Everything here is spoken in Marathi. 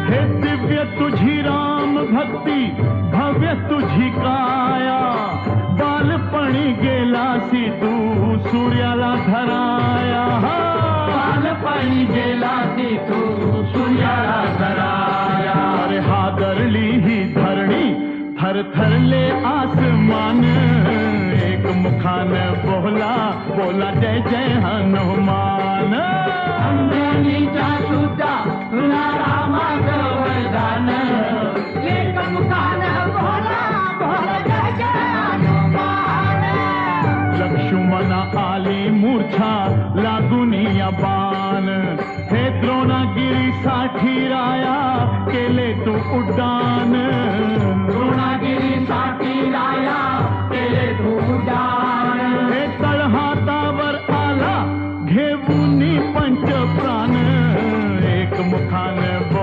हे दिव्य तुझी राम भक्ती, भव्य तुझी काया, बालपणी गेलासी तू सूर्याला धराया, बालपणी गेलासी तू सूर्याला धराया. अरे हादरली ही धरणी, थरथरले आसमान, एक मुखान बोला बोला जय जय हनुमान. अंजनीच्या सुद्धा तुला रामाचं वरदान, एक मुखानं बोला बोला जय जय हनुमान. लक्ष्मणा आली मूर्छा लागून या बाण, हे द्रोणागिरीसाठी राया केले तू उड्डाण.